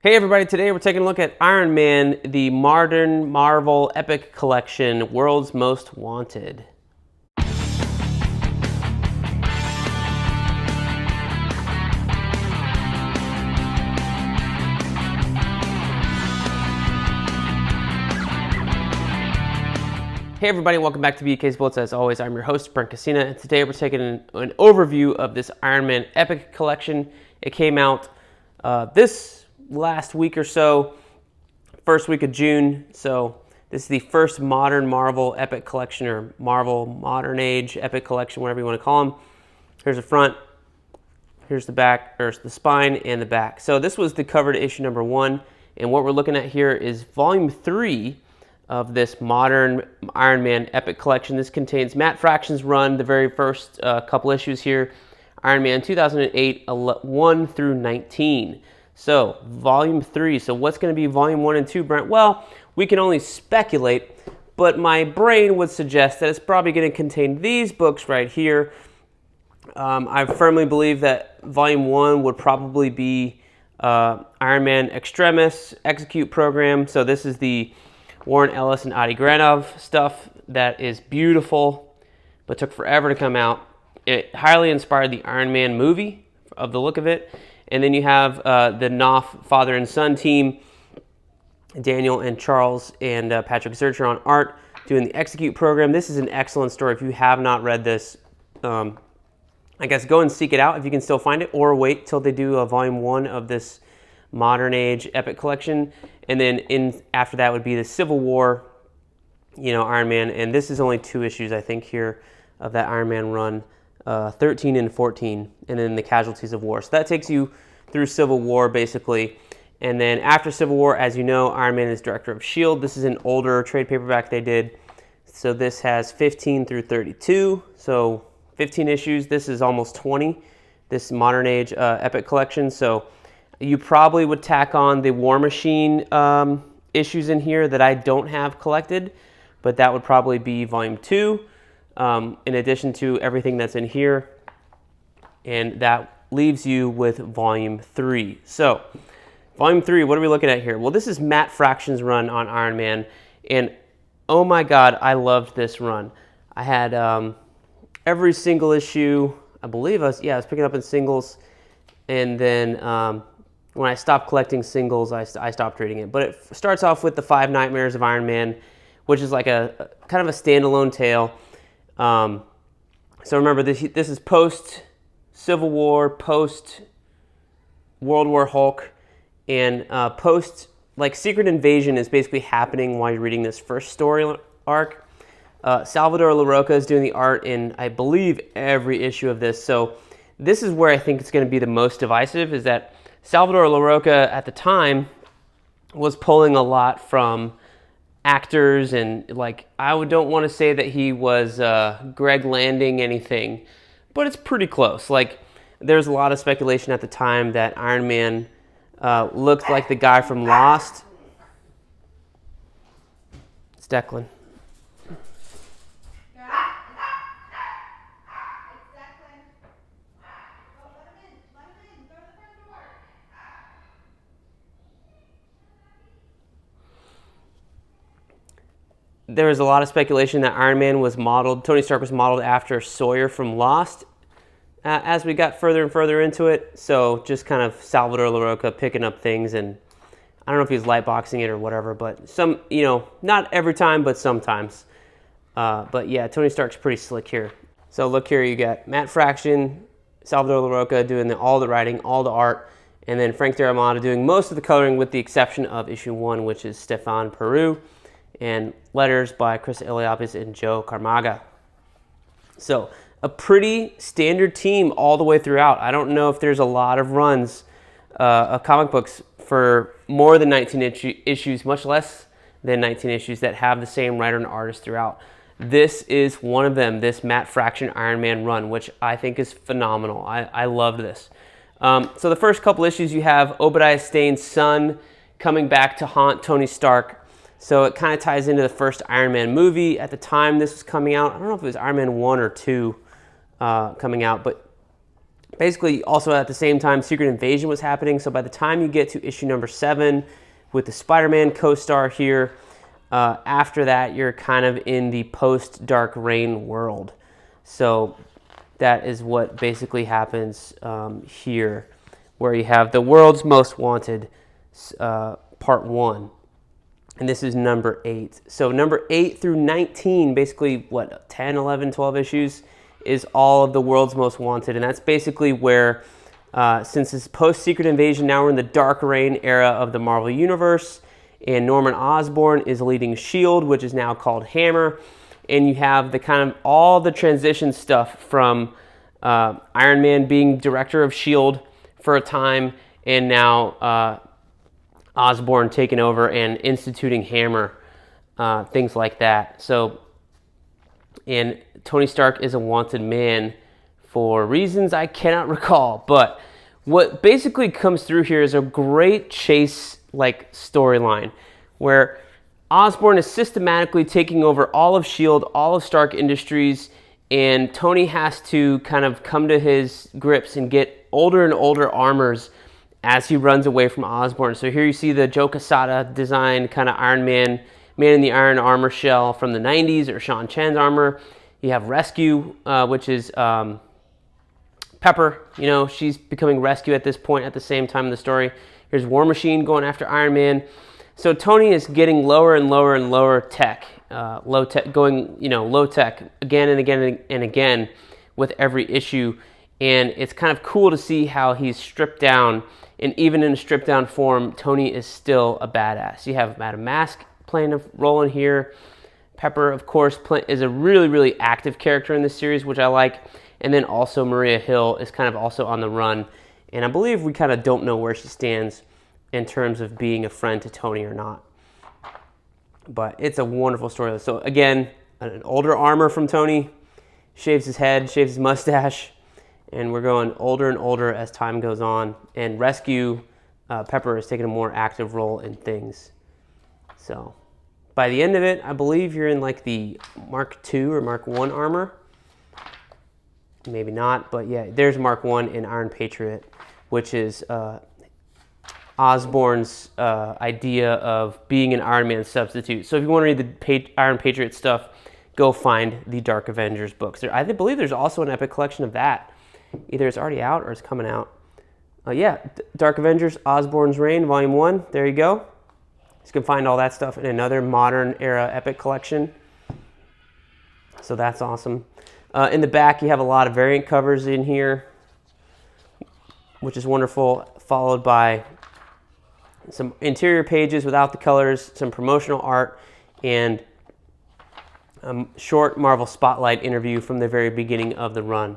Hey everybody, today we're taking a look at Iron Man, the modern Marvel Epic Collection, World's Most Wanted. Hey everybody, welcome back to BK's Bullets. As always, I'm your host, Brent, and today we're taking an overview of this Iron Man Epic Collection. It came out this last week or so, first week of June. So this is the first modern Marvel Epic Collection, or Marvel Modern Age Epic Collection, whatever you want to call them. Here's the front, here's the back, or the spine and the back. So this was the cover to issue number 1, and what we're looking at here is volume 3 of this modern Iron Man Epic Collection. This contains Matt Fraction's run, the very first couple issues here, Iron Man 2008, 1 through 19. So, volume 3. So what's going to be volume 1 and 2, Brent? Well, we can only speculate, but my brain would suggest that it's probably going to contain these books right here. I firmly believe that volume 1 would probably be Iron Man Extremis Execute Program. So this is the Warren Ellis and Adi Granov stuff that is beautiful, but took forever to come out. It highly inspired the Iron Man movie of the look of it. And then you have the Knopf father and son team, Daniel and Charles and Patrick Zurcher on art, doing the Execute program. This is an excellent story. If you have not read this, I guess go and seek it out if you can still find it, or wait till they do a volume 1 of this Modern Age Epic Collection. And then after that would be the Civil War, Iron Man. And this is only 2 issues, I think, here of that Iron Man run. 13 and 14, and then the Casualties of War. So that takes you through Civil War, basically. And then after Civil War, as you know, Iron Man is director of S.H.I.E.L.D. This is an older trade paperback they did. So this has 15 through 32, so 15 issues. This is almost 20, this Modern Age Epic Collection. So you probably would tack on the War Machine issues in here that I don't have collected, but that would probably be volume 2. In addition to everything that's in here, and that leaves you with volume 3. So, volume 3, what are we looking at here? Well, this is Matt Fraction's run on Iron Man, and oh my God, I loved this run. I had every single issue, I believe I was picking up in singles, and then when I stopped collecting singles, I stopped reading it. But it starts off with the 5 Nightmares of Iron Man, which is like a kind of a standalone tale. So remember, this is post-Civil War, post-World War Hulk, and post, like, Secret Invasion is basically happening while you're reading this first story arc. Salvador Larroca is doing the art in, I believe, every issue of this. So this is where I think it's going to be the most divisive, is that Salvador Larroca at the time was pulling a lot from actors, and I don't want to say that he was Greg Landing anything, but it's pretty close. There's a lot of speculation at the time that Iron Man looked like the guy from Lost. It's Declan. There was a lot of speculation that Iron Man was modeled, Tony Stark was modeled after Sawyer from Lost as we got further and further into it. So just kind of Salvador Larroca picking up things, and I don't know if he's lightboxing it or whatever, but some, not every time, but sometimes. But yeah, Tony Stark's pretty slick here. So look here, you got Matt Fraction, Salvador Larroca doing all the writing, all the art, and then Frank Darabont doing most of the coloring with the exception of issue 1, which is Stefan Peru, and letters by Chris Eliopoulos and Joe Carmaga. So a pretty standard team all the way throughout. I don't know if there's a lot of runs of comic books for more than 19 issues, much less than 19 issues, that have the same writer and artist throughout. This is one of them, this Matt Fraction Iron Man run, which I think is phenomenal. I love this. So the first couple issues, you have Obadiah Stane's son coming back to haunt Tony Stark. So it kind of ties into the first Iron Man movie. At the time this was coming out, I don't know if it was Iron Man 1 or 2 coming out, but basically also at the same time Secret Invasion was happening. So by the time you get to issue number 7 with the Spider-Man co-star here, after that you're kind of in the post-Dark Reign world. So that is what basically happens here, where you have the World's Most Wanted part 1. And this is number 8. So number 8 through 19, basically, 10, 11, 12 issues, is all of the World's Most Wanted. And that's basically where, since it's post-Secret Invasion, now we're in the Dark Reign era of the Marvel Universe. And Norman Osborn is leading S.H.I.E.L.D., which is now called Hammer. And you have the kind of all the transition stuff from Iron Man being director of S.H.I.E.L.D. for a time, and now Osborn taking over and instituting Hammer, things like that. So, and Tony Stark is a wanted man for reasons I cannot recall. But what basically comes through here is a great chase-like storyline where Osborn is systematically taking over all of S.H.I.E.L.D., all of Stark Industries, and Tony has to kind of come to his grips and get older and older armors as he runs away from Osborn. So here you see the Joe Quesada design kind of Iron Man, Man in the Iron armor shell from the 90s, or Sean Chen's armor. You have Rescue, which is Pepper. You know, she's becoming Rescue at this point at the same time in the story. Here's War Machine going after Iron Man. So Tony is getting lower and lower and lower tech, low tech, going, low tech again and again and again with every issue. And it's kind of cool to see how he's stripped down. And even in a stripped down form, Tony is still a badass. You have Madame Mask playing a role in here. Pepper, of course, is a really, really active character in this series, which I like. And then also Maria Hill is kind of also on the run. And I believe we kind of don't know where she stands in terms of being a friend to Tony or not. But it's a wonderful story. So again, an older armor from Tony, shaves his head, shaves his mustache, and we're going older and older as time goes on. And Rescue, Pepper is taking a more active role in things. So by the end of it, I believe you're in like the Mark II or Mark I armor. Maybe not, but yeah, there's Mark I in Iron Patriot, which is Osborn's idea of being an Iron Man substitute. So if you want to read the Iron Patriot stuff, go find the Dark Avengers books. I believe there's also an epic collection of that. Either it's already out or it's coming out. Dark Avengers, Osborn's Reign, Volume 1. There you go. You can find all that stuff in another modern era epic collection. So that's awesome. In the back, you have a lot of variant covers in here, which is wonderful, followed by some interior pages without the colors, some promotional art, and a short Marvel Spotlight interview from the very beginning of the run.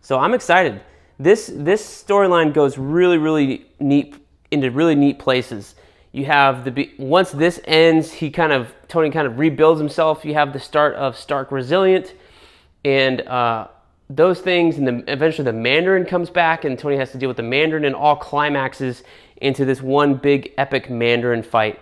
So I'm excited. This storyline goes really, really neat, into really neat places. You have once this ends, Tony kind of rebuilds himself. You have the start of Stark Resilient, and those things, and eventually the Mandarin comes back, and Tony has to deal with the Mandarin, and all climaxes into this one big epic Mandarin fight.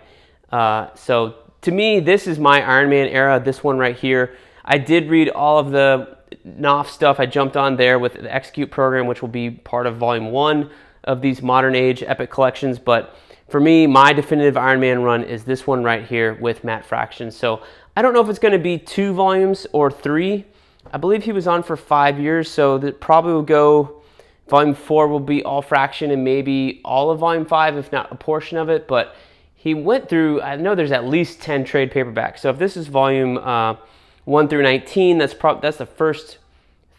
So to me, this is my Iron Man era, this one right here. I did read all of the Knopf stuff. I jumped on there with the Execute program, which will be part of Volume 1 of these modern age epic collections. But for me, my definitive Iron Man run is this one right here with Matt Fraction. So I don't know if it's going to be 2 volumes or 3. I believe he was on for 5 years, so that probably will go, Volume 4 will be all Fraction and maybe all of Volume 5, if not a portion of it. But he went through, I know there's at least 10 trade paperbacks. So if this is Volume 1 through 19, that's the first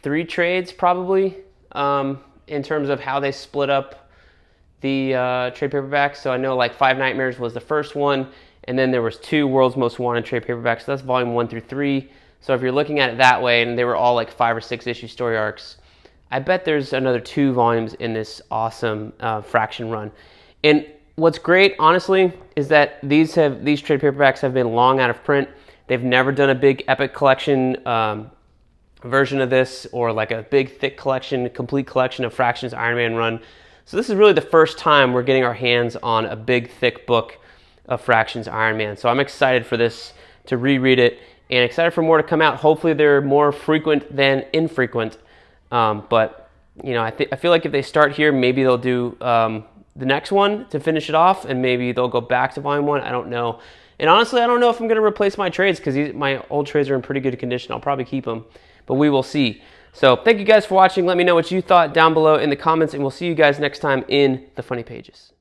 3 trades probably, in terms of how they split up the trade paperbacks. So I know like 5 Nightmares was the first one, and then there was 2 World's Most Wanted trade paperbacks. So that's Volume 1 through 3. So if you're looking at it that way, and they were all like 5 or 6 issue story arcs, I bet there's another 2 volumes in this awesome Fraction run. And what's great, honestly, is that these trade paperbacks have been long out of print. They've never done a big epic collection version of this, or like a big thick collection, complete collection of Fraction's Iron Man run. So this is really the first time we're getting our hands on a big thick book of Fraction's Iron Man. So I'm excited for this, to reread it, and excited for more to come out. Hopefully they're more frequent than infrequent. But you know, I feel like if they start here, maybe they'll do the next one to finish it off, and maybe they'll go back to volume 1. I don't know. And honestly, I don't know if I'm going to replace my trades because my old trades are in pretty good condition. I'll probably keep them, but we will see. So thank you guys for watching. Let me know what you thought down below in the comments, and we'll see you guys next time in the funny pages.